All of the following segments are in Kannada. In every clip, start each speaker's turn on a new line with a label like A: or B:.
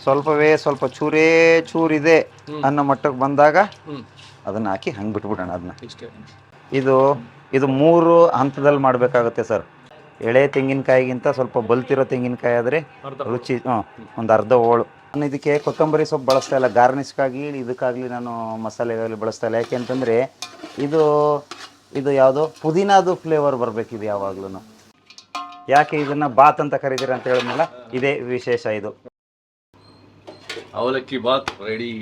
A: ಸ್ವಲ್ಪವೇ ಸ್ವಲ್ಪ ಚೂರಿದೆ ಅನ್ನೋ ಮಟ್ಟಕ್ಕೆ ಬಂದಾಗ ಅದನ್ನು ಹಾಕಿ ಹಂಗೆ ಬಿಟ್ಬಿಡೋಣ ಅದನ್ನ. ಇದು ಇದು 3 ಹಂತದಲ್ಲಿ ಮಾಡಬೇಕಾಗುತ್ತೆ ಸರ್. ಎಳೆ ತೆಂಗಿನಕಾಯಿಗಿಂತ ಸ್ವಲ್ಪ ಬಲ್ತಿರೋ ತೆಂಗಿನಕಾಯಿ ಆದರೆ ರುಚಿ ಒಂದು ಅರ್ಧ ಹೋಳು. ನಾನು ಇದಕ್ಕೆ ಕೊತ್ತಂಬರಿ ಸೊಪ್ಪು ಬಳಸ್ತಾ ಇಲ್ಲ, ಗಾರ್ನಿಷ್ಗಾಗಲಿ ಇದಕ್ಕಾಗಲಿ ನಾನು ಮಸಾಲೆಗಾಗಲಿ ಬಳಸ್ತಾ ಇಲ್ಲ. ಯಾಕೆ ಅಂತಂದರೆ ಇದು ಯಾವುದೋ ಪುದೀನಾದು ಫ್ಲೇವರ್ ಬರಬೇಕಿದೆ ಯಾವಾಗ್ಲೂ. ಯಾಕೆ ಇದನ್ನು ಬಾತ್ ಅಂತ ಕರೀತೀರ ಅಂತ ಹೇಳಿದ್ಮೇಲೆ ಇದೇ ವಿಶೇಷ. ಇದು
B: ಅವಲಕ್ಕಿ ಬಾತ್ ರೆಡಿ.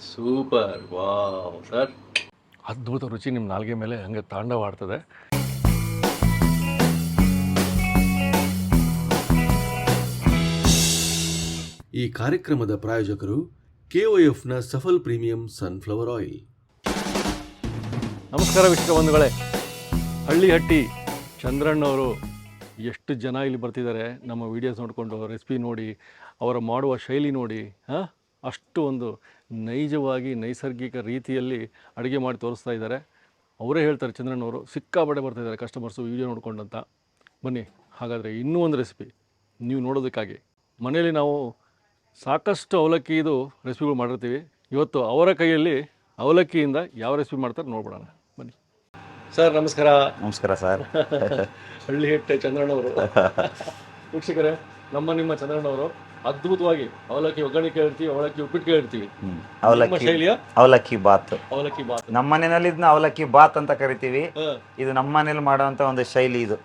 B: ಸೂಪರ್. ವಾವ್ ಸರ್, ಅದ್ಭುತ ರುಚಿ ನಿಮ್ಮ ನಾಲ್ಗೆ ಮೇಲೆ ಹಂಗೆ ತಾಂಡವಾಡ್ತದೆ.
C: ಈ ಕಾರ್ಯಕ್ರಮದ ಪ್ರಾಯೋಜಕರು KOFನ ಸಫಲ್ ಪ್ರೀಮಿಯಂ ಸನ್ಫ್ಲವರ್ ಆಯಿಲ್.
B: ನಮಸ್ಕಾರ ವೀಕ್ಷಕ ಬಂಧುಗಳೇ. ಹಳ್ಳಿ ಚಂದ್ರಣ್ಣವರು ಎಷ್ಟು ಜನ ಇಲ್ಲಿ ಬರ್ತಿದ್ದಾರೆ ನಮ್ಮ ವಿಡಿಯೋಸ್ ನೋಡಿಕೊಂಡು, ರೆಸಿಪಿ ನೋಡಿ, ಅವರ ಮಾಡುವ ಶೈಲಿ ನೋಡಿ, ಅಷ್ಟು ಒಂದು ನೈಜವಾಗಿ ನೈಸರ್ಗಿಕ ರೀತಿಯಲ್ಲಿ ಅಡುಗೆ ಮಾಡಿ ತೋರಿಸ್ತಾ ಇದ್ದಾರೆ. ಅವರೇ ಹೇಳ್ತಾರೆ, ಚಂದ್ರಣ್ಣವರು ಸಿಕ್ಕಾಪಟ್ಟೆ ಬರ್ತಾಯಿದ್ದಾರೆ ಕಸ್ಟಮರ್ಸು ವಿಡಿಯೋ ನೋಡ್ಕೊಂಡಂತ. ಬನ್ನಿ ಹಾಗಾದರೆ ಇನ್ನೂ ಒಂದು ರೆಸಿಪಿ ನೀವು ನೋಡೋದಕ್ಕಾಗಿ. ಮನೆಯಲ್ಲಿ ನಾವು ಸಾಕಷ್ಟು ಅವಲಕ್ಕಿದು ರೆಸಿಪಿಗಳು ಮಾಡಿರ್ತೀವಿ. ಇವತ್ತು ಅವರ ಕೈಯಲ್ಲಿ ಅವಲಕ್ಕಿಯಿಂದ ಯಾವ ರೆಸಿಪಿ ಮಾಡ್ತಾರೆ ನೋಡ್ಬಿಡೋಣ ಬನ್ನಿ. ಸರ್ ನಮಸ್ಕಾರ.
A: ನಮಸ್ಕಾರ ಸರ್.
B: ಹಳ್ಳಿ ಚಂದ್ರಣ್ಣವರು. ವೀಕ್ಷಕರೇ, ನಿಮ್ಮ ಚಂದ್ರಣ್ಣವರು ಅದ್ಭುತವಾಗಿ ಅವಲಕ್ಕಿ ಒಗ್ಗರಣೆ ಕೇಳಿರ್ತೀವಿ, ಅವಲಕ್ಕಿ ಉಪ್ಪಿಟ್ಟು ಕೇಳಿರ್ತೀವಿ.
A: ಅವಲಕ್ಕಿ ಬಾತ್.
B: ಅವಲಕ್ಕಿ ಬಾತ್
A: ನಮ್ಮ ಮನೆಯಲ್ಲಿ ಇದನ್ನ ಅವಲಕ್ಕಿ ಬಾತ್ ಅಂತ ಕರಿತೀವಿ. ಇದು ನಮ್ಮ ಮನೇಲಿ ಮಾಡುವಂತ ಒಂದು ಶೈಲಿ. ಇದು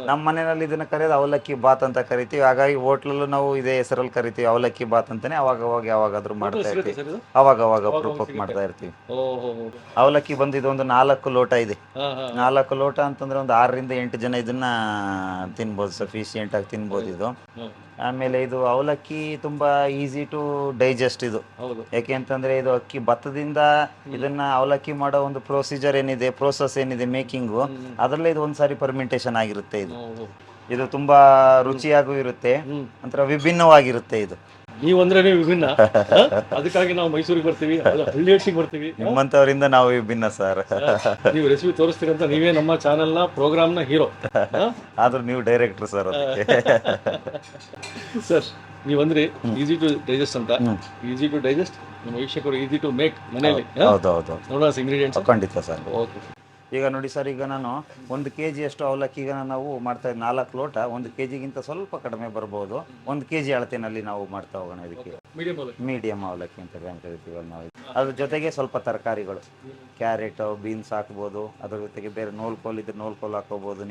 A: ನಮ್ಮ ಮನೆಯಲ್ಲಿ ಇದನ್ನ ಕರೆಯೋದು ಅವಲಕ್ಕಿ ಬಾತ್ ಅಂತ ಕರಿತೀವಿ. ಹಾಗಾಗಿ ಹೋಟ್ಲಲ್ಲೂ ನಾವು ಇದೇ ಹೆಸರಲ್ಲಿ ಕರಿತೀವಿ, ಅವಲಕ್ಕಿ ಬಾತ್ ಅಂತಾನೆ. ಅವಾಗ ಯಾವಾಗಾದ್ರೂ ಮಾಡ್ತಾ ಇರ್ತೀವಿ, ಅವಾಗ ಅಪ್ರೂಪಕ್ಕೆ ಮಾಡ್ತಾ ಇರ್ತೀವಿ. ಅವಲಕ್ಕಿ ಬಂದು ಇದೊಂದು 4 ಲೋಟ ಇದೆ. 4 ಲೋಟ ಅಂತಂದ್ರೆ ಒಂದು 6 ರಿಂದ 8 ಜನ ಇದನ್ನ ತಿನ್ಬೋದು, ಸಫಿಶಿಯೆಂಟ್ ಆಗಿ ತಿನ್ಬೋದು ಇದು. ಆಮೇಲೆ ಇದು ಅವಲಕ್ಕಿ ತುಂಬಾ ಈಸಿ ಟು ಡೈಜೆಸ್ಟ್ ಇದು. ಯಾಕೆ ಅಂತಂದ್ರೆ ಇದು ಅಕ್ಕಿ ಭತ್ತದಿಂದ ಇದನ್ನ ಅವಲಕ್ಕಿ ಮಾಡೋ ಒಂದು ಪ್ರೋಸೆಸ್ ಏನಿದೆ ಮೇಕಿಂಗು, ಅದರಲ್ಲೇ ಇದು ಒಂದ್ಸಾರಿ ಫರ್ಮೆಂಟೇಶನ್ ಆಗಿರುತ್ತೆ. ಇದು ತುಂಬಾ ರುಚಿಯಾಗೂ ಇರುತ್ತೆ, ಒಂಥರ ವಿಭಿನ್ನವಾಗಿರುತ್ತೆ. ಇದು
B: ನೀವಂದ್ರೆ ನೀವು ವಿಭಿನ್ನ, ಅದಕ್ಕಾಗಿ ನಾವು ಮೈಸೂರಿಗೆ ಬರ್ತೀವಿ, ಹಳ್ಳಿ ಬರ್ತೀವಿ.
A: ನಿಮ್ಮಂತವರಿಂದ ನಾವು ವಿಭಿನ್ನ ಸರ್.
B: ನೀವು ರೆಸಿಪಿ ತೋರಿಸ್ತೀರಂತ ನೀವೇ ನಮ್ಮ ಚಾನೆಲ್ನ ಪ್ರೋಗ್ರಾಮ್ನ ಹೀರೋ.
A: ಆದ್ರೂ ನೀವು ಡೈರೆಕ್ಟರ್ ಸರ್.
B: ಸರ್ ನೀವಂದ್ರೆ ಈಸಿ ಟು ಡೈಜೆಸ್ಟ್ ಅಂತ. ಈಸಿ ಟು ಡೈಜೆಸ್ಟ್ ನಮ್ಮ ವೀಕ್ಷಕರು ಈಸಿ ಟು ಮೇಕ್ ಮನೆಯಲ್ಲಿ.
A: ಹೌದು
B: ನೋಡೋಣ ಇಂಗ್ರೀಡಿಯೆಂಟ್ಸ್.
A: ಖಂಡಿತ ಸರ್. ಓಕೆ. ಈಗ ನೋಡಿ ಸರ್, ಈಗ ನಾನು 1 kg ಅಷ್ಟು ಅವಲಕ್ಕಿಗ ನಾವು ಮಾಡ್ತಾ ಇದ್ದೀವಿ. 4 ಲೋಟ 1 kgಗಿಂತ ಸ್ವಲ್ಪ ಕಡಿಮೆ ಬರ್ಬೋದು. 1 kg ಅಳತೆನಲ್ಲಿ ನಾವು ಮಾಡ್ತಾ ಹೋಗೋಣ. ಇದಕ್ಕೆ ಮೀಡಿಯಂ ಅವಲಕ್ಕಿ ಅಂತ ಕರಿತೀವಿ ನಾವು. ಅದ್ರ ಜೊತೆಗೆ ಸ್ವಲ್ಪ ತರಕಾರಿಗಳು, ಕ್ಯಾರೆಟ್, ಬೀನ್ಸ್ ಹಾಕ್ಬೋದು. ಅದ್ರ ಜೊತೆಗೆ ಬೇರೆ ನೋಲ್ಕೋಲ್ ಇದ್ರೆ ನೋಲ್ಕೋಲ್ ಹಾಕೋಬೋದು.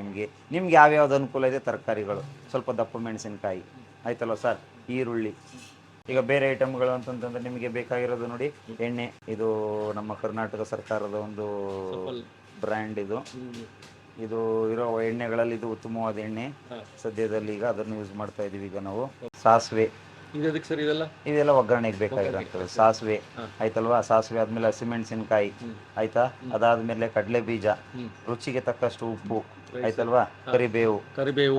A: ನಿಮ್ಗೆ ಯಾವ್ಯಾವ್ದು ಅನುಕೂಲ ಇದೆ ತರಕಾರಿಗಳು. ಸ್ವಲ್ಪ ದಪ್ಪ ಮೆಣಸಿನಕಾಯಿ ಆಯ್ತಲ್ವ ಸರ್, ಈರುಳ್ಳಿ. ಈಗ ಬೇರೆ ಐಟಮ್ಗಳು ಅಂತಂತಂದ್ರೆ ನಿಮಗೆ ಬೇಕಾಗಿರೋದು ನೋಡಿ, ಎಣ್ಣೆ. ಇದು ನಮ್ಮ ಕರ್ನಾಟಕ ಸರ್ಕಾರದ ಒಂದು ಬ್ರ್ಯಾಂಡ್. ಇದು ಇರೋ ಎಣ್ಣೆಗಳಲ್ಲಿ ಇದು ಉತ್ತಮವಾದ ಎಣ್ಣೆ ಸದ್ಯದಲ್ಲಿ. ಈಗ ಅದನ್ನು ಯೂಸ್ ಮಾಡ್ತಾ ಇದೀವಿ. ಈಗ ನಾವು ಸಾಸಿವೆ, ಇದೆಲ್ಲ ಒಗ್ಗರಣೆಗೆ ಬೇಕಾಗಿರೋಂಥದ್ದು. ಸಾಸಿವೆ ಆಯ್ತಲ್ವಾ, ಸಾಸಿವೆ ಆದ್ಮೇಲೆ ಹಸಿಮೆಣಸಿನಕಾಯಿ ಆಯ್ತಾ, ಅದಾದ್ಮೇಲೆ ಕಡಲೆ ಬೀಜ, ರುಚಿಗೆ ತಕ್ಕಷ್ಟು ಉಪ್ಪು ಆಯ್ತಲ್ವಾ, ಕರಿಬೇವು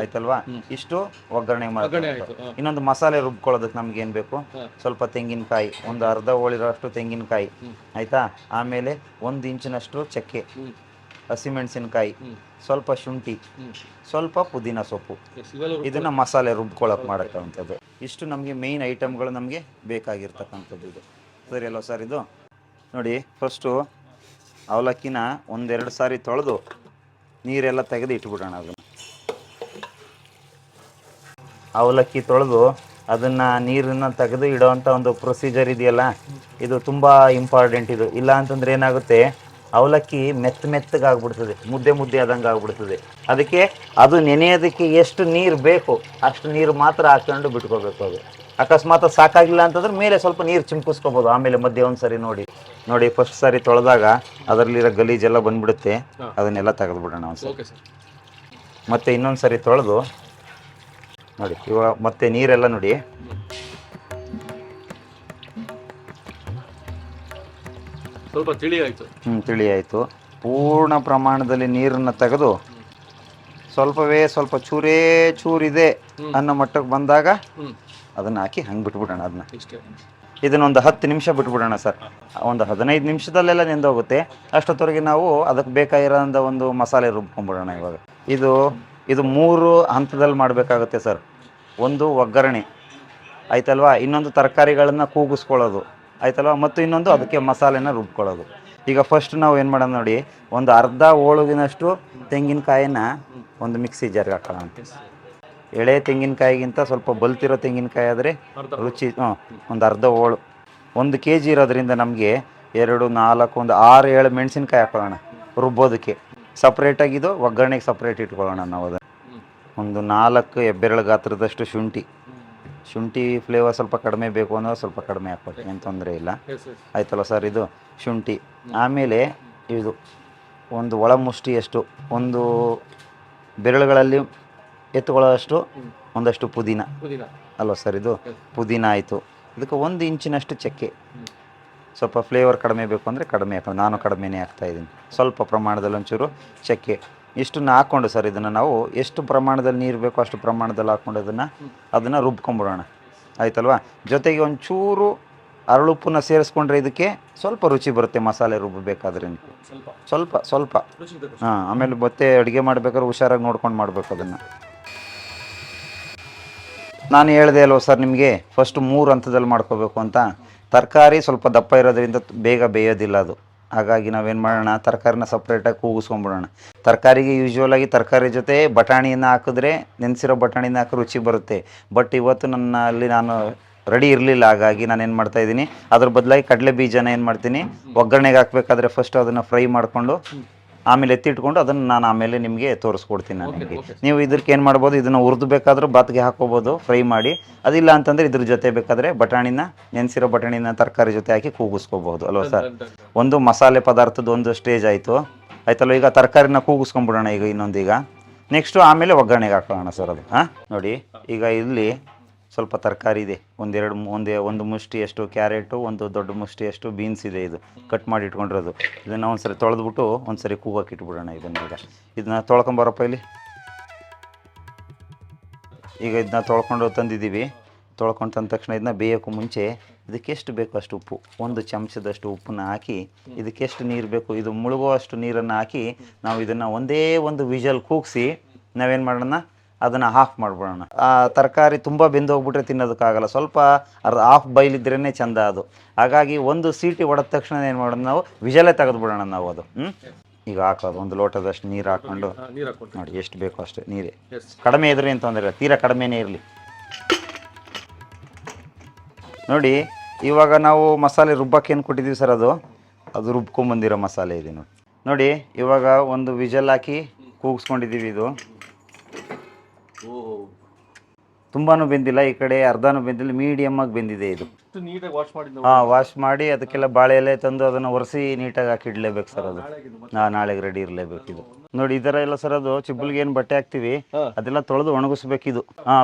A: ಆಯ್ತಲ್ವಾ. ಇಷ್ಟು ಒಗ್ಗರಣೆ ಮಾಡ್ತಾರೆ. ಇನ್ನೊಂದು ಮಸಾಲೆ ರುಬ್ಕೊಳ್ಳೋದಕ್ಕೆ ನಮ್ಗೆ ಏನ್ ಬೇಕು, ಸ್ವಲ್ಪ ತೆಂಗಿನಕಾಯಿ, ಒಂದು ಅರ್ಧ ಹೋಳಿರೋಷ್ಟು ತೆಂಗಿನಕಾಯಿ ಆಯ್ತಾ. ಆಮೇಲೆ 1 ಇಂಚಿನಷ್ಟು ಚಕ್ಕೆ, ಹಸಿಮೆಣಸಿನಕಾಯಿ, ಸ್ವಲ್ಪ ಶುಂಠಿ, ಸ್ವಲ್ಪ ಪುದೀನ ಸೊಪ್ಪು. ಇದನ್ನ ಮಸಾಲೆ ರುಬ್ಕೊಳಕ್ ಮಾಡಕ್ಕಂಥದ್ದು. ಇಷ್ಟು ನಮಗೆ ಮೇಯ್ನ್ ಐಟಮ್ಗಳು ನಮಗೆ ಬೇಕಾಗಿರ್ತಕ್ಕಂಥದ್ದು. ಇದು ಸರಿ ಅಲ್ವ ಸರ್? ಇದು ನೋಡಿ, ಫಸ್ಟು ಅವಲಕ್ಕಿನ 1-2 ಸಾರಿ ತೊಳೆದು ನೀರೆಲ್ಲ ತೆಗೆದು ಇಟ್ಬಿಡೋಣ. ಅದನ್ನು ಅವಲಕ್ಕಿ ತೊಳೆದು ಅದನ್ನು ನೀರನ್ನು ತೆಗೆದು ಇಡೋವಂಥ ಒಂದು ಪ್ರೊಸೀಜರ್ ಇದೆಯಲ್ಲ, ಇದು ತುಂಬ ಇಂಪಾರ್ಟೆಂಟ್. ಇದು ಇಲ್ಲ ಅಂತಂದ್ರೆ ಏನಾಗುತ್ತೆ, ಅವಲಕ್ಕಿ ಮೆತ್ತಗಾಗ್ಬಿಡ್ತದೆ, ಮುದ್ದೆ ಆದಂಗೆ ಆಗ್ಬಿಡ್ತದೆ. ಅದಕ್ಕೆ ಅದು ನೆನೆಯೋದಕ್ಕೆ ಎಷ್ಟು ನೀರು ಬೇಕು ಅಷ್ಟು ನೀರು ಮಾತ್ರ ಹಾಕೊಂಡು ಬಿಟ್ಕೋಬೇಕು. ಅದು ಅಕಸ್ಮಾತ್ ಸಾಕಾಗಿಲ್ಲ ಅಂತಂದ್ರೆ ಮೇಲೆ ಸ್ವಲ್ಪ ನೀರು ಚಿಮ್ಕಿಸ್ಕೋಬೋದು. ಆಮೇಲೆ ಮಧ್ಯೆ ಒಂದ್ಸರಿ ನೋಡಿ ಫಸ್ಟ್ ಸಾರಿ ತೊಳೆದಾಗ ಅದರಲ್ಲಿರೋ ಗಲೀಜೆಲ್ಲ ಬಂದ್ಬಿಡುತ್ತೆ. ಅದನ್ನೆಲ್ಲ ತೆಗೆದುಬಿಡೋಣ ಒಂದ್ಸರಿ. ಮತ್ತೆ ಇನ್ನೊಂದು ಸರಿ ತೊಳೆದು ನೋಡಿ, ಇವಾಗ ಮತ್ತೆ ನೀರೆಲ್ಲ ನೋಡಿ
B: ಸ್ವಲ್ಪ
A: ತಿಳಿ ಆಯಿತು. ಪೂರ್ಣ ಪ್ರಮಾಣದಲ್ಲಿ ನೀರನ್ನು ತೆಗೆದು ಸ್ವಲ್ಪ ಚೂರಿದೆ ಅನ್ನೋ ಮಟ್ಟಕ್ಕೆ ಬಂದಾಗ ಅದನ್ನು ಹಾಕಿ ಹಂಗೆ ಬಿಟ್ಬಿಡೋಣ. ಇದನ್ನೊಂದು 10 ನಿಮಿಷ ಬಿಟ್ಬಿಡೋಣ ಸರ್. ಒಂದು 15 ನಿಮಿಷದಲ್ಲೆಲ್ಲ ನೆಂದೋಗುತ್ತೆ. ಅಷ್ಟೊತ್ತವರೆಗೆ ನಾವು ಅದಕ್ಕೆ ಬೇಕಾಗಿರೋಂಥ ಒಂದು ಮಸಾಲೆ ರುಬ್ಕೊಂಡ್ಬಿಡೋಣ. ಇವಾಗ ಇದು 3 ಹಂತದಲ್ಲಿ ಮಾಡಬೇಕಾಗುತ್ತೆ ಸರ್. ಒಂದು ಒಗ್ಗರಣೆ, ಆಯ್ತಲ್ವಾ. ಇನ್ನೊಂದು ತರಕಾರಿಗಳನ್ನ ಕೂಗಿಸ್ಕೊಳ್ಳೋದು ಆಯ್ತಲ್ವಾ. ಮತ್ತು ಇನ್ನೊಂದು ಅದಕ್ಕೆ ಮಸಾಲೆನ ರುಬ್ಕೊಳ್ಳೋದು. ಈಗ ಫಸ್ಟ್ ನಾವು ಏನು ಮಾಡೋಣ ನೋಡಿ, ಒಂದು ಅರ್ಧ ಹೋಳುಗಿನಷ್ಟು ತೆಂಗಿನಕಾಯಿನ ಒಂದು ಮಿಕ್ಸಿ ಜಾರ್ಗೆ ಹಾಕೋಣ. ಎಳೆ ತೆಂಗಿನಕಾಯಿಗಿಂತ ಸ್ವಲ್ಪ ಬಲ್ತಿರೋ ತೆಂಗಿನಕಾಯಿ ಆದರೆ ರುಚಿ. ಒಂದು ಅರ್ಧ ಹೋಳು. 1 kg ಇರೋದ್ರಿಂದ ನಮಗೆ 2, 4, ಒಂದು 6, 7 ಮೆಣಸಿನ್ಕಾಯಿ ಹಾಕೊಳ್ಳೋಣ ರುಬ್ಬೋದಕ್ಕೆ. ಸಪ್ರೇಟಾಗಿದ್ದು ಒಗ್ಗರಣೆಗೆ ಸಪ್ರೇಟ್ ಇಟ್ಕೊಳ್ಳೋಣ ನಾವು ಅದನ್ನು. ಒಂದು 4 ಹೆಬ್ಬೆರಳು ಗಾತ್ರದಷ್ಟು ಶುಂಠಿ ಫ್ಲೇವರ್ ಸ್ವಲ್ಪ ಕಡಿಮೆ ಬೇಕು ಅನ್ನೋ ಸ್ವಲ್ಪ ಕಡಿಮೆ ಹಾಕ್ಬೇಕು, ಏನು ತೊಂದರೆ ಇಲ್ಲ ಆಯ್ತಲ್ಲ ಸರ್. ಇದು ಶುಂಠಿ. ಆಮೇಲೆ ಇದು ಒಂದು ಒಳ ಮುಷ್ಟಿಯಷ್ಟು, ಒಂದು ಬೆರಳುಗಳಲ್ಲಿ ಎತ್ತುಕೊಳ್ಳೋಷ್ಟು ಒಂದಷ್ಟು ಪುದೀನ ಅಲ್ವ ಸರ್. ಇದು ಪುದೀನ ಆಯಿತು. ಇದಕ್ಕೆ 1 ಇಂಚಿನಷ್ಟು ಚಕ್ಕೆ. ಸ್ವಲ್ಪ ಫ್ಲೇವರ್ ಕಡಿಮೆ ಬೇಕು ಅಂದರೆ ಕಡಿಮೆ ಹಾಕೋದು, ನಾನು ಕಡಿಮೆನೇ ಹಾಕ್ತಾಯಿದ್ದೀನಿ. ಸ್ವಲ್ಪ ಪ್ರಮಾಣದಲ್ಲಿ ಒಂಚೂರು ಚಕ್ಕೆ. ಇಷ್ಟನ್ನು ಹಾಕ್ಕೊಂಡು ಸರ್ ಇದನ್ನು ನಾವು ಎಷ್ಟು ಪ್ರಮಾಣದಲ್ಲಿ ನೀರು ಬೇಕೋ ಅಷ್ಟು ಪ್ರಮಾಣದಲ್ಲಿ ಹಾಕ್ಕೊಂಡು ಅದನ್ನು ರುಬ್ಕೊಂಬಿಡೋಣ ಆಯ್ತಲ್ವಾ. ಜೊತೆಗೆ ಒಂಚೂರು ಅರಳುಪ್ಪನ್ನ ಸೇರಿಸ್ಕೊಂಡ್ರೆ ಇದಕ್ಕೆ ಸ್ವಲ್ಪ ರುಚಿ ಬರುತ್ತೆ ಮಸಾಲೆ ರುಬ್ಬಬೇಕಾದ್ರೆ. ಸ್ವಲ್ಪ ಹಾಂ. ಆಮೇಲೆ ಮತ್ತೆ ಅಡುಗೆ ಮಾಡ್ಬೇಕಾದ್ರೆ ಹುಷಾರಾಗಿ ನೋಡ್ಕೊಂಡು ಮಾಡಬೇಕು ಅದನ್ನು. ನಾನು ಹೇಳಿದೆ ಅಲ್ವ ಸರ್ ನಿಮಗೆ ಫಸ್ಟ್ 3 ಹಂತದಲ್ಲಿ ಮಾಡ್ಕೋಬೇಕು ಅಂತ. ತರಕಾರಿ ಸ್ವಲ್ಪ ದಪ್ಪ ಇರೋದ್ರಿಂದ ಬೇಗ ಬೇಯೋದಿಲ್ಲ ಅದು. ಹಾಗಾಗಿ ನಾವೇನು ಮಾಡೋಣ, ತರಕಾರಿನ ಸಪ್ರೇಟಾಗಿ ಕೂಗಿಸ್ಕೊಂಬಿಡೋಣ. ತರಕಾರಿಗೆ ಯೂಶ್ವಲಾಗಿ ತರಕಾರಿ ಜೊತೆ ಬಟಾಣಿಯನ್ನು ಹಾಕಿದ್ರೆ, ನೆನೆಸಿರೋ ಬಟಾಣಿನ ಹಾಕಿ ರುಚಿ ಬರುತ್ತೆ. ಬಟ್ ಇವತ್ತು ನಾನು ರೆಡಿ ಇರಲಿಲ್ಲ. ಹಾಗಾಗಿ ನಾನು ಏನು ಮಾಡ್ತಾಯಿದ್ದೀನಿ, ಅದ್ರ ಬದಲಾಗಿ ಕಡಲೆ ಬೀಜನ ಏನು ಮಾಡ್ತೀನಿ, ಒಗ್ಗರಣೆಗೆ ಹಾಕಬೇಕಾದ್ರೆ ಫಸ್ಟ್ ಅದನ್ನು ಫ್ರೈ ಮಾಡಿಕೊಂಡು ಆಮೇಲೆ ಎತ್ತಿಟ್ಕೊಂಡು ಅದನ್ನು ನಾನು ಆಮೇಲೆ ನಿಮಗೆ ತೋರಿಸ್ಕೊಡ್ತೀನಿ. ನಾನು ನಿಮಗೆ ನೀವು ಇದಕ್ಕೆ ಏನು ಮಾಡ್ಬೋದು, ಇದನ್ನು ಹುರಿದು ಬೇಕಾದರೂ ಬಾತ್ಗೆ ಹಾಕೋಬೋದು ಫ್ರೈ ಮಾಡಿ. ಅದಿಲ್ಲ ಅಂತಂದರೆ ಇದ್ರ ಜೊತೆ ಬೇಕಾದರೆ ಬಟಾಣಿನ, ನೆನೆಸಿರೋ ಬಟಾಣಿನ ತರಕಾರಿ ಜೊತೆ ಹಾಕಿ ಕೂಗಿಸ್ಕೋಬೋದು ಅಲ್ವ ಸರ್. ಒಂದು ಮಸಾಲೆ ಪದಾರ್ಥದ ಒಂದು ಸ್ಟೇಜ್ ಆಯ್ತಲ್ವ. ಈಗ ತರಕಾರಿನ ಕೂಗಿಸ್ಕೊಂಬಿಡೋಣ ಈಗ ಇನ್ನೊಂದೀಗ. ನೆಕ್ಸ್ಟು ಆಮೇಲೆ ಒಗ್ಗರಣೆಗೆ ಹಾಕೋಣ ಸರ್ ಅದು. ನೋಡಿ ಈಗ ಇಲ್ಲಿ ಸ್ವಲ್ಪ ತರಕಾರಿ ಇದೆ. ಒಂದು ಮುಷ್ಟಿಯಷ್ಟು ಕ್ಯಾರೆಟು, ಒಂದು ದೊಡ್ಡ ಮುಷ್ಟಿಯಷ್ಟು ಬೀನ್ಸ್ ಇದೆ. ಇದು ಕಟ್ ಮಾಡಿ ಇಟ್ಕೊಂಡಿರೋದು. ಇದನ್ನು ಒಂದ್ಸರಿ ತೊಳೆದ್ಬಿಟ್ಟು ಒಂದ್ಸರಿ ಕೂಗಕ್ಕೆ ಇಟ್ಬಿಡೋಣ ಇದನ್ನ ತೊಳ್ಕೊಂಬರಪ್ಪ ಇಲ್ಲಿ. ಈಗ ಇದನ್ನ ತೊಳ್ಕೊಂಡು ತಂದಿದ್ದೀವಿ. ತೊಳ್ಕೊಂಡು ತಂದ ತಕ್ಷಣ ಇದನ್ನ ಬೇಯೋಕ್ಕೂ ಮುಂಚೆ ಇದಕ್ಕೆ ಎಷ್ಟು ಬೇಕು ಅಷ್ಟು ಉಪ್ಪು, 1 ಚಮಚದಷ್ಟು ಉಪ್ಪನ್ನ ಹಾಕಿ, ಇದಕ್ಕೆ ಎಷ್ಟು ನೀರು ಬೇಕು, ಇದು ಮುಳುಗುವಷ್ಟು ನೀರನ್ನು ಹಾಕಿ ನಾವು ಇದನ್ನು ಒಂದೇ ಒಂದು ವಿಷಲ್ ಕೂಗಿಸಿ ನಾವೇನು ಮಾಡೋಣ, ಅದನ್ನು ಆಫ್ ಮಾಡಿಬಿಡೋಣ. ತರಕಾರಿ ತುಂಬ ಬೆಂದೋಗ್ಬಿಟ್ರೆ ತಿನ್ನೋದಕ್ಕಾಗಲ್ಲ. ಸ್ವಲ್ಪ ಹಾಫ್ ಬೈಲಿದ್ರೇ ಚೆಂದ ಅದು. ಹಾಗಾಗಿ 1 ಸೀಟಿ ಹೊಡೆದ ತಕ್ಷಣ ಏನು ಮಾಡೋದು, ನಾವು ವಿಷಲೇ ತೆಗೆದುಬಿಡೋಣ ನಾವು ಅದು. ಈಗ ಹಾಕೋದು 1 ಲೋಟದಷ್ಟು ನೀರು ಹಾಕ್ಕೊಂಡು ನೋಡಿ ಎಷ್ಟು ಬೇಕೋ ಅಷ್ಟೇ ನೀರೇ. ಕಡಿಮೆ ಇದ್ರೆ ಏನು ತೊಂದರೆ ಇಲ್ಲ, ತೀರಾ ಕಡಿಮೆನೇ ಇರಲಿ. ನೋಡಿ ಇವಾಗ ನಾವು ಮಸಾಲೆ ರುಬ್ಬಕ್ಕೆ ಏನು ಕೊಟ್ಟಿದ್ದೀವಿ ಸರ್, ಅದು ರುಬ್ಕೊಂಬಂದಿರೋ ಮಸಾಲೆ ಇದೆ ನೋಡಿ. ಇವಾಗ ಒಂದು ವಿಷಲ್ ಹಾಕಿ ಕೂಗಿಸ್ಕೊಂಡಿದ್ದೀವಿ. ಇದು ತುಂಬಾ ಬೆಂದಿಲ್ಲ, ಈ ಕಡೆ ಅರ್ಧನೂ ಬೆಂದಿಲ್ಲ, ಮೀಡಿಯಮ್ಮಾಗಿ ಬೆಂದಿದೆ ಇದು. ವಾಶ್ ಮಾಡಿ ಅದಕ್ಕೆಲ್ಲ ಬಾಳೆ ಎಲೆ ತಂದು ಅದನ್ನು ಒರೆಸಿ ನೀಟಾಗಿ ಹಾಕಿ ಇಡಲೇಬೇಕು ಸರ್. ಅದು ನಾಳೆಗೆ ರೆಡಿ ಇರಲೇಬೇಕು ಇದು. ನೋಡಿ ಈ ಥರ ಎಲ್ಲ ಸರ್, ಅದು ಚಿಬ್ಬಲ್ಗೆ ಏನು ಬಟ್ಟೆ ಹಾಕ್ತೀವಿ ಅದೆಲ್ಲ ತೊಳೆದು ಒಣಗಿಸ್ಬೇಕಿದು.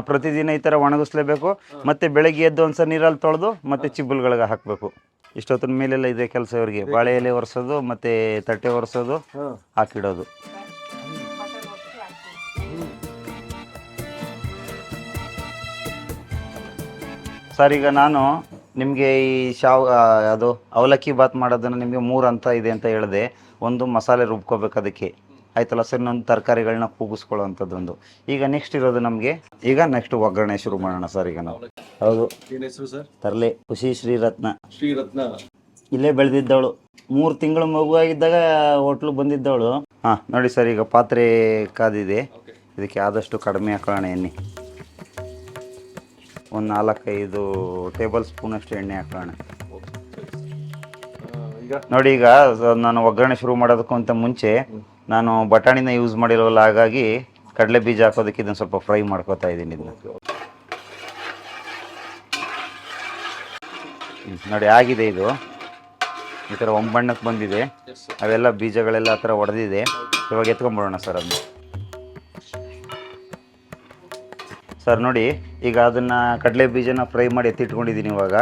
A: ಪ್ರತಿದಿನ ಈ ಥರ ಒಣಗಿಸ್ಲೇಬೇಕು. ಮತ್ತೆ ಬೆಳಗ್ಗೆ ಎದ್ದು ಒಂದ್ಸರಿ ನೀರಲ್ಲಿ ತೊಳೆದು ಮತ್ತೆ ಚಿಬ್ಬಲ್ಗಳಿಗೆ ಹಾಕಬೇಕು. ಇಷ್ಟೊತ್ತಿನ ಮೇಲೆಲ್ಲ ಇದೆ ಕೆಲಸ ಇವರಿಗೆ. ಬಾಳೆ ಎಲೆ ಒರೆಸೋದು, ಮತ್ತೆ ತಟ್ಟೆ ಒರೆಸೋದು, ಹಾಕಿಡೋದು. ಸರ್ ಈಗ ನಾನು ನಿಮಗೆ ಈ ಅದು ಅವಲಕ್ಕಿ ಬಾತ್ ಮಾಡೋದನ್ನು ನಿಮಗೆ 3 ಹಂತ ಇದೆ ಅಂತ ಹೇಳಿದೆ. ಒಂದು ಮಸಾಲೆ ರುಬ್ಕೋಬೇಕು ಅದಕ್ಕೆ ಆಯ್ತಲ್ಲ ಸರ್. ಇನ್ನೊಂದು ತರಕಾರಿಗಳನ್ನ ಕೂಗಿಸ್ಕೊಳ್ಳೋ ಅಂಥದ್ದೊಂದು. ಈಗ ನೆಕ್ಸ್ಟ್ ಇರೋದು ನಮಗೆ, ಈಗ ನೆಕ್ಸ್ಟ್ ಒಗ್ಗರಣೆ ಶುರು ಮಾಡೋಣ ಸರ್. ಈಗ ನಾವು ಹೌದು ತರಲೆ ಖುಷಿ ಶ್ರೀರತ್ನ ಇಲ್ಲೇ ಬೆಳೆದಿದ್ದವಳು. 3 ತಿಂಗಳು ಮಗು ಆಗಿದ್ದಾಗ ಹೋಟ್ಲು ಬಂದಿದ್ದವಳು. ನೋಡಿ ಸರ್, ಈಗ ಪಾತ್ರೆ ಕಾದಿದೆ. ಇದಕ್ಕೆ ಆದಷ್ಟು ಕಡಿಮೆ ಹಾಕೋಣ ಎಣ್ಣೆ. ಒಂದು 4-5 ಟೇಬಲ್ ಸ್ಪೂನಷ್ಟು ಎಣ್ಣೆ ಹಾಕೋಣ. ನೋಡಿ ಈಗ ನಾನು ಒಗ್ಗರಣೆ ಶುರು ಮಾಡೋದಕ್ಕಂತ ಮುಂಚೆ ನಾನು ಬಟಾಣಿನ ಯೂಸ್ ಮಾಡಿರೋಲ್ಲ. ಹಾಗಾಗಿ ಕಡಲೆ ಬೀಜ ಹಾಕೋದಕ್ಕೆ ಇದನ್ನು ಸ್ವಲ್ಪ ಫ್ರೈ ಮಾಡ್ಕೋತಾ ಇದ್ದೀನಿ. ಇದನ್ನು ನೋಡಿ ಆಗಿದೆ. ಇದು ಈ ಥರ ಒಂಬಣ್ಣಕ್ಕೆ ಬಂದಿದೆ. ಅವೆಲ್ಲ ಬೀಜಗಳೆಲ್ಲ ಆ ಥರ ಒಡೆದಿದೆ. ಇವಾಗ ಎತ್ಕೊಂಡ್ಬಿಡೋಣ ಸರ್ ಅದನ್ನ. ಸರ್ ನೋಡಿ ಈಗ ಅದನ್ನು ಕಡಲೆ ಬೀಜನ ಫ್ರೈ ಮಾಡಿ ಎತ್ತಿಟ್ಕೊಂಡಿದ್ದೀನಿ ಇವಾಗ.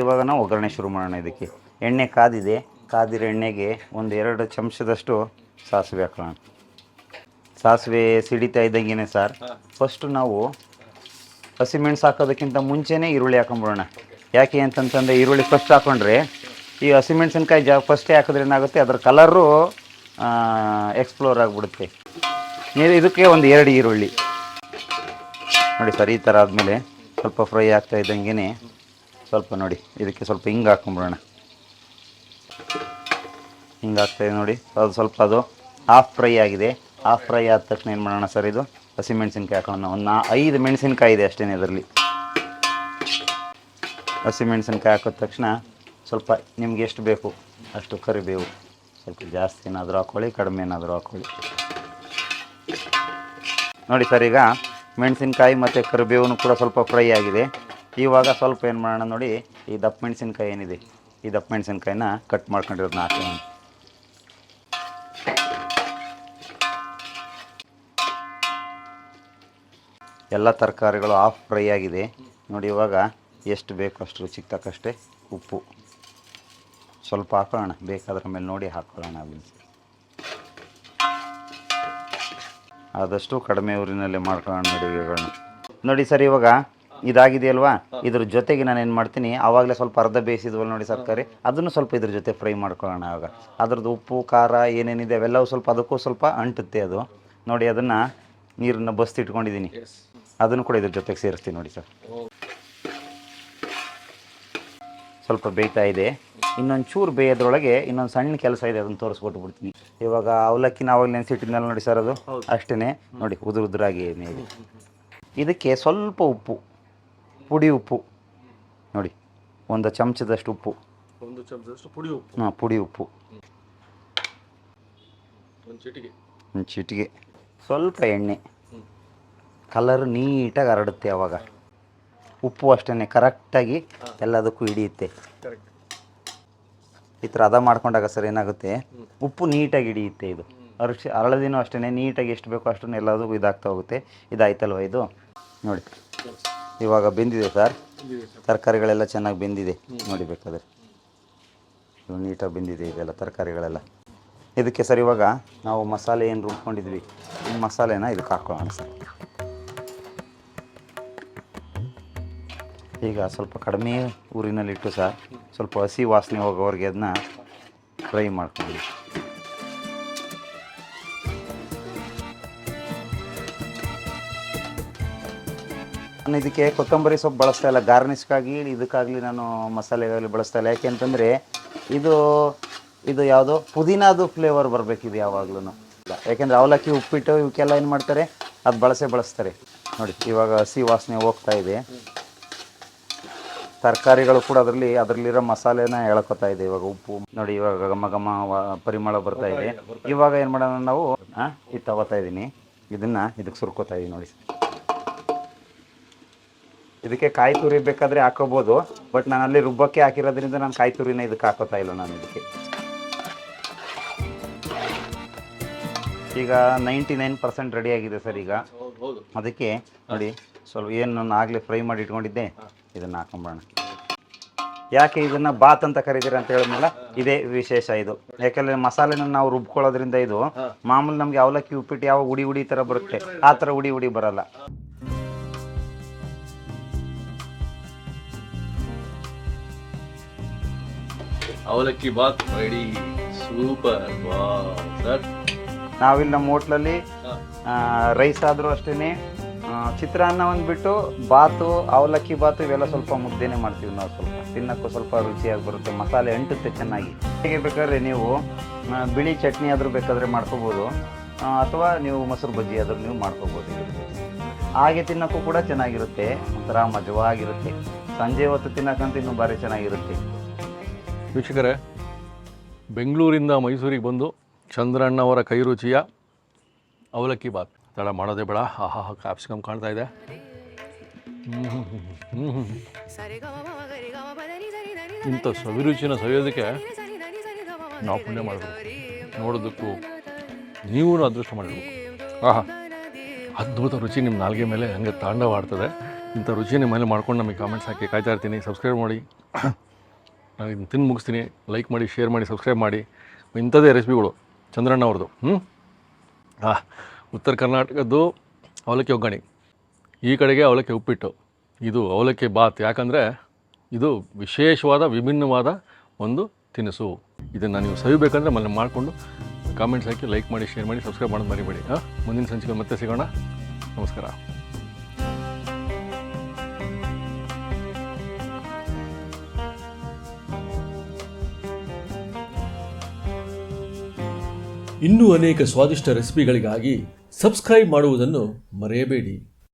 A: ಇವಾಗ ನಾವು ಒಗ್ಗರಣೆ ಶುರು ಮಾಡೋಣ. ಇದಕ್ಕೆ ಎಣ್ಣೆ ಕಾದಿದೆ. ಕಾದಿರೋ ಎಣ್ಣೆಗೆ 1-2 ಚಮಚದಷ್ಟು ಸಾಸಿವೆ ಹಾಕೋಣ. ಸಾಸಿವೆ ಸಿಡಿತಾ ಇದ್ದಂಗೆ ಸರ್, ಫಸ್ಟು ನಾವು ಹಸಿಮೆಣಸು ಹಾಕೋದಕ್ಕಿಂತ ಮುಂಚೆನೇ ಈರುಳ್ಳಿ ಹಾಕೊಂಡ್ಬಿಡೋಣ. ಯಾಕೆ ಅಂತಂತಂದರೆ ಈರುಳ್ಳಿ ಫಸ್ಟ್ ಹಾಕೊಂಡ್ರೆ ಈ ಹಸಿಮೆಣಸಿನ್ಕಾಯಿ ಫಸ್ಟೇ ಹಾಕಿದ್ರೆ ಏನಾಗುತ್ತೆ, ಅದರ ಕಲರು ಎಕ್ಸ್ಪ್ಲೋರ್ ಆಗಿಬಿಡುತ್ತೆ. ಇದಕ್ಕೆ 1-2 ಈರುಳ್ಳಿ ನೋಡಿ ಸರ್. ಈ ಥರ ಆದಮೇಲೆ ಸ್ವಲ್ಪ ಫ್ರೈ ಆಗ್ತಾ ಇದ್ದಂಗೆ ಸ್ವಲ್ಪ ನೋಡಿ ಇದಕ್ಕೆ ಸ್ವಲ್ಪ ಹಿಂಗೆ ಹಾಕೊಂಬಿಡೋಣ. ಹಿಂಗೆ ಆಗ್ತಾಯಿದೆ ನೋಡಿ, ಅದು ಸ್ವಲ್ಪ ಅದು ಹಾಫ್ ಫ್ರೈ ಆಗಿದೆ. ಹಾಫ್ ಫ್ರೈ ಆದ ತಕ್ಷಣ ಏನು ಮಾಡೋಣ ಸರ್, ಇದು ಹಸಿಮೆಣ್ಸಿನ್ಕಾಯಿ ಹಾಕೋಣ. ಒಂದು 5 ಮೆಣಸಿನ್ಕಾಯಿ ಇದೆ ಅಷ್ಟೇ ಇದರಲ್ಲಿ. ಹಸಿಮೆಣ್ಸಿನ್ಕಾಯಿ ಹಾಕಿದ ತಕ್ಷಣ ಸ್ವಲ್ಪ ನಿಮ್ಗೆ ಎಷ್ಟು ಬೇಕು ಅಷ್ಟು ಕರಿಬೇವು, ಸ್ವಲ್ಪ ಜಾಸ್ತಿ ಏನಾದರೂ ಹಾಕ್ಕೊಳ್ಳಿ, ಕಡಿಮೆ ಏನಾದರೂ ಹಾಕ್ಕೊಳ್ಳಿ. ನೋಡಿ ಸರ್, ಈಗ ಮೆಣಸಿನ್ಕಾಯಿ ಮತ್ತು ಕರಿಬೇವು ಕೂಡ ಸ್ವಲ್ಪ ಫ್ರೈ ಆಗಿದೆ. ಇವಾಗ ಸ್ವಲ್ಪ ಏನು ಮಾಡೋಣ ನೋಡಿ, ಈ ದಪ್ಪ ಮೆಣಸಿನ್ಕಾಯಿ ಏನಿದೆ, ಈ ದಪ್ಪ ಮೆಣಸಿನ್ಕಾಯಿನ ಕಟ್ ಮಾಡ್ಕೊಂಡಿರೋದನ್ನ ಹಾಕೋಣ. ಎಲ್ಲ ತರಕಾರಿಗಳು ಹಾಫ್ ಫ್ರೈ ಆಗಿದೆ ನೋಡಿ. ಇವಾಗ ಎಷ್ಟು ಬೇಕು ಅಷ್ಟು ರುಚಿಗೆ ತಕ್ಕಷ್ಟೇ ಉಪ್ಪು ಸ್ವಲ್ಪ ಹಾಕೊಳ್ಳೋಣ, ಬೇಕಾದ್ರ ಮೇಲೆ ನೋಡಿ ಹಾಕ್ಕೊಳ್ಳೋಣ. ಆದಷ್ಟು ಕಡಿಮೆ ಊರಿನಲ್ಲಿ ಮಾಡ್ಕೊಳ್ಳೋಣ ಅಡುಗೆಗಳನ್ನ. ನೋಡಿ ಸರ್, ಇವಾಗ ಇದಾಗಿದೆಯಲ್ವಾ, ಇದ್ರ ಜೊತೆಗೆ ನಾನು ಏನು ಮಾಡ್ತೀನಿ, ಆವಾಗಲೇ ಸ್ವಲ್ಪ ಅರ್ಧ ಬೇಯಿಸಿದ್ವಲ್ಲ ನೋಡಿ ತರಕಾರಿ, ಅದನ್ನು ಸ್ವಲ್ಪ ಇದ್ರ ಜೊತೆ ಫ್ರೈ ಮಾಡ್ಕೊಳ್ಳೋಣ. ಆವಾಗ ಅದ್ರದ್ದು ಉಪ್ಪು ಖಾರ ಏನೇನಿದೆ ಅವೆಲ್ಲವೂ ಸ್ವಲ್ಪ ಅದಕ್ಕೂ ಸ್ವಲ್ಪ ಅಂಟುತ್ತೆ ಅದು ನೋಡಿ. ಅದನ್ನು ನೀರನ್ನು ಬಸ್ತಿ ಇಟ್ಕೊಂಡಿದ್ದೀನಿ, ಅದನ್ನು ಕೂಡ ಇದ್ರ ಜೊತೆಗೆ ಸೇರಿಸ್ತೀನಿ ನೋಡಿ ಸರ್. ಸ್ವಲ್ಪ ಬೇಯ್ತಾ ಇದೆ, ಇನ್ನೊಂದು ಚೂರು ಬೇಯೋದ್ರೊಳಗೆ ಇನ್ನೊಂದು ಸಣ್ಣ ಕೆಲಸ ಇದೆ, ಅದನ್ನು ತೋರಿಸ್ಕೊಟ್ಬಿಡ್ತೀನಿ. ಇವಾಗ ಅವಲಕ್ಕಿನ ಆವಾಗ ನೆನೆಸಿಟ್ಟಿದ್ನಲ್ಲ ನೋಡಿ ಸರ್, ಅದು ಅಷ್ಟೇ ನೋಡಿ ಉದುರಾಗಿ ಇದೆ. ಇದಕ್ಕೆ ಸ್ವಲ್ಪ ಉಪ್ಪು, ಪುಡಿ ಉಪ್ಪು ನೋಡಿ, ಒಂದು ಚಮಚದಷ್ಟು ಉಪ್ಪು,
B: ಒಂದು ಚಮಚದಷ್ಟು ಪುಡಿ ಉಪ್ಪು.
A: ಹಾಂ, ಪುಡಿ ಉಪ್ಪು
B: ಒಂದು
A: ಚಿಟಿಗೆ. ಸ್ವಲ್ಪ ಎಣ್ಣೆ, ಕಲರ್ ನೀಟಾಗಿ ಹರಡುತ್ತೆ. ಆವಾಗ ಉಪ್ಪು ಅಷ್ಟೇ ಕರೆಕ್ಟಾಗಿ ಎಲ್ಲದಕ್ಕೂ ಹಿಡಿಯುತ್ತೆ. ಈ ಥರ ಹದ ಮಾಡ್ಕೊಂಡಾಗ ಸರ್ ಏನಾಗುತ್ತೆ, ಉಪ್ಪು ನೀಟಾಗಿ ಹಿಡಿಯುತ್ತೆ. ಇದು ಹರಳದಿನೂ ಅಷ್ಟೇ ನೀಟಾಗಿ ಎಷ್ಟು ಬೇಕೋ ಅಷ್ಟನ್ನು ಎಲ್ಲದಕ್ಕೂ ಇದಾಗ್ತಾ ಹೋಗುತ್ತೆ. ಇದಾಯ್ತಲ್ವ ಇದು ನೋಡಿ. ಇವಾಗ ಬೆಂದಿದೆ ಸರ್, ತರಕಾರಿಗಳೆಲ್ಲ ಚೆನ್ನಾಗಿ ಬೆಂದಿದೆ ನೋಡಿ. ಬೇಕಾದರೆ ಇದು ನೀಟಾಗಿ ಬೆಂದಿದೆ ಇದೆಲ್ಲ ತರಕಾರಿಗಳೆಲ್ಲ. ಇದಕ್ಕೆ ಸರ್ ಇವಾಗ ನಾವು ಮಸಾಲೆ ಏನು ರುಬ್ಕೊಂಡಿದ್ವಿ, ಈ ಮಸಾಲೆನ ಇದಕ್ಕೆ ಹಾಕ್ಕೊಳ್ಳೋಣ ಸರ್. ಈಗ ಸ್ವಲ್ಪ ಕಡಿಮೆ ಊರಿನಲ್ಲಿಟ್ಟು ಸರ್, ಸ್ವಲ್ಪ ಹಸಿ ವಾಸನೆ ಹೋಗೋವರೆಗೆ ಅದನ್ನ ಫ್ರೈ ಮಾಡ್ಕೊಂಡು. ನಾನು ಇದಕ್ಕೆ ಕೊತ್ತಂಬರಿ ಸೊಪ್ಪು ಬಳಸ್ತಾ ಇಲ್ಲ, ಗಾರ್ನಿಷ್ಗಾಗಿ ಇದಕ್ಕಾಗಲಿ ನಾನು ಮಸಾಲೆಗಾಗಲಿ ಬಳಸ್ತಾ ಇಲ್ಲ. ಯಾಕೆ ಅಂತಂದರೆ ಇದು ಯಾವುದೋ ಪುದೀನದು ಫ್ಲೇವರ್ ಬರಬೇಕಿದೆ ಯಾವಾಗಲೂ. ಯಾಕೆಂದರೆ ಅವಲಕ್ಕಿ ಉಪ್ಪಿಟ್ಟು ಇವಕ್ಕೆಲ್ಲ ಏನು ಮಾಡ್ತಾರೆ, ಅದು ಬಳಸ್ತಾರೆ ನೋಡಿ. ಇವಾಗ ಹಸಿ ವಾಸನೆ ಹೋಗ್ತಾ ಇದೆ, ತರಕಾರಿಗಳು ಕೂಡ ಅದರಲ್ಲಿರೋ ಮಸಾಲೆನ ಎಳ್ಕೊತಾ ಇದೆ. ಇವಾಗ ಉಪ್ಪು ನೋಡಿ, ಇವಾಗ ಘಮ ಪರಿಮಳ ಬರ್ತಾ ಇದೆ. ಇವಾಗ ಏನು ಮಾಡೋಣ ನಾವು, ಇದು ತಗೋತಾ ಇದ್ದೀನಿ, ಇದನ್ನು ಇದಕ್ಕೆ ಸುರ್ಕೋತಾ ಇದ್ದೀನಿ ನೋಡಿ. ಇದಕ್ಕೆ ಕಾಯಿ ತುರಿ ಬೇಕಾದರೆ ಹಾಕೋಬೋದು, ಬಟ್ ನಾನು ಅಲ್ಲಿ ರುಬ್ಬಕ್ಕೆ ಹಾಕಿರೋದ್ರಿಂದ ನಾನು ಕಾಯಿ ತುರಿನ ಇದಕ್ಕೆ ಹಾಕೋತಾ ಇಲ್ಲ ನಾನು ಇದಕ್ಕೆ. ಈಗ 99% ರೆಡಿ ಆಗಿದೆ ಸರ್. ಈಗ ಅದಕ್ಕೆ ನೋಡಿ ಸ್ವಲ್ಪ ಏನು ನಾನು ಆಗಲೇ ಫ್ರೈ ಮಾಡಿ ಇಟ್ಕೊಂಡಿದ್ದೆ, ಇದನ್ನು ಹಾಕೊಂಬೋಣ. ಯಾಕೆ ಇದನ್ನು ಬಾತ್ ಅಂತ ಕರೀತೀರ ಅಂತ ಹೇಳಿದ್ಮೇಲೆ ಇದೇ ವಿಶೇಷ ಇದು. ಯಾಕೆಂದರೆ ಮಸಾಲೆನ ನಾವು ರುಬ್ಕೊಳ್ಳೋದ್ರಿಂದ ಇದು ಮಾಮೂಲಿ ನಮಗೆ ಅವಲಕ್ಕಿ ಉಪ್ಪಿಟ್ಟು ಯಾವ ಉಡಿ ಥರ ಬರುತ್ತೆ, ಆ ಥರ ಉಡಿ ಬರಲ್ಲ.
B: ಅವಲಕ್ಕಿ ಬಾತ್ ರೆಡಿ, ಸೂಪರ್. ಸರ್,
A: ನಾವಿಲ್ಲಿ ನಮ್ಮ ಹೋಟ್ಲಲ್ಲಿ ರೈಸ್ ಆದರೂ ಅಷ್ಟೇ, ಚಿತ್ರಾನ್ನ ಒಂದು ಬಿಟ್ಟು ಬಾತು, ಅವಲಕ್ಕಿ ಬಾತು ಇವೆಲ್ಲ ಸ್ವಲ್ಪ ಮುದ್ದೆನೇ ಮಾಡ್ತೀವಿ ನಾವು. ಸ್ವಲ್ಪ ತಿನ್ನೋಕ್ಕೂ ಸ್ವಲ್ಪ ರುಚಿಯಾಗಿ ಬರುತ್ತೆ, ಮಸಾಲೆ ಅಂಟುತ್ತೆ ಚೆನ್ನಾಗಿ. ಹೇಗೆ ಬೇಕಾದ್ರೆ ನೀವು ಬಿಳಿ ಚಟ್ನಿ ಆದರೂ ಬೇಕಾದರೆ ಮಾಡ್ಕೋಬೋದು, ಅಥವಾ ನೀವು ಮೊಸರು ಬಜ್ಜಿ ಆದರೂ ನೀವು ಮಾಡ್ಕೋಬೋದು. ಹಾಗೆ ತಿನ್ನೋಕ್ಕೂ ಕೂಡ ಚೆನ್ನಾಗಿರುತ್ತೆ, ಒಂಥರ ಮಜವಾಗಿರುತ್ತೆ. ಸಂಜೆ ಹೊತ್ತು ತಿನ್ನೋಕ್ಕಂತೂ ಇನ್ನೂ ಭಾರಿ ಚೆನ್ನಾಗಿರುತ್ತೆ.
B: ವೀಕ್ಷಕರೇ, ಬೆಂಗಳೂರಿಂದ ಮೈಸೂರಿಗೆ ಬಂದು ಚಂದ್ರಣ್ಣವರ ಕೈ ರುಚಿಯ ಅವಲಕ್ಕಿ ಬಾತ್ ತಡ ಮಾಡೋದೇ ಬೇಡ. ಆಹಾ, ಕ್ಯಾಪ್ಸಿಕಮ್ ಕಾಣ್ತಾ ಇದೆ. ಇಂಥ ಸವಿರುಚಿನ ಸವಿಯೋದಕ್ಕೆ ನಾವು ಪುಣ್ಯ ಮಾಡಬೇಕು, ನೋಡೋದಕ್ಕೂ ನೀವು ಅದೃಷ್ಟ ಮಾಡಬೇಕು. ಆಹಾ, ಅದ್ಭುತ ರುಚಿ ನಿಮ್ಮ ನಾಲ್ಗೆ ಮೇಲೆ ಹಂಗೆ ತಾಂಡವಾಡ್ತದೆ. ಇಂಥ ರುಚಿ ನಿಮ್ಮ ಮೇಲೆ ಮಾಡ್ಕೊಂಡು ನಮಗೆ ಕಾಮೆಂಟ್ಸ್ ಹಾಕಿ ಕಾಯ್ತಾ ಇರ್ತೀನಿ. ಸಬ್ಸ್ಕ್ರೈಬ್ ಮಾಡಿ, ನಾನು ಇದನ್ನು ತಿಂದು ಮುಗಿಸ್ತೀನಿ. ಲೈಕ್ ಮಾಡಿ, ಶೇರ್ ಮಾಡಿ, ಸಬ್ಸ್ಕ್ರೈಬ್ ಮಾಡಿ. ಇಂಥದ್ದೇ ರೆಸಿಪಿಗಳು ಚಂದ್ರಣ್ಣ ಅವ್ರದ್ದು. ಉತ್ತರ ಕರ್ನಾಟಕದ್ದು ಅವಲಕ್ಕಿ ಒಗ್ಗರಣೆ, ಈ ಕಡೆಗೆ ಅವಲಕ್ಕಿ ಉಪ್ಪಿಟ್ಟು, ಇದು ಅವಲಕ್ಕಿ ಬಾತ್. ಯಾಕಂದರೆ ಇದು ವಿಶೇಷವಾದ ವಿಭಿನ್ನವಾದ ಒಂದು ತಿನಿಸು. ಇದನ್ನು ನೀವು ಸವಿಬೇಕಂದ್ರೆ ಮನೆ ಮಾಡಿಕೊಂಡು ಕಾಮೆಂಟ್ಸ್ ಹಾಕಿ, ಲೈಕ್ ಮಾಡಿ, ಶೇರ್ ಮಾಡಿ, ಸಬ್ಸ್ಕ್ರೈಬ್ ಮಾಡೋದು ಮರಿಬೇಡಿ. ಮುಂದಿನ ಸಂಚಿಕೆ ಮತ್ತೆ ಸಿಗೋಣ. ನಮಸ್ಕಾರ.
C: ಇನ್ನೂ ಅನೇಕ ಸ್ವಾದಿಷ್ಟ ರೆಸಿಪಿಗಳಿಗಾಗಿ ಸಬ್ಸ್ಕ್ರೈಬ್ ಮಾಡುವುದನ್ನು ಮರೆಯಬೇಡಿ.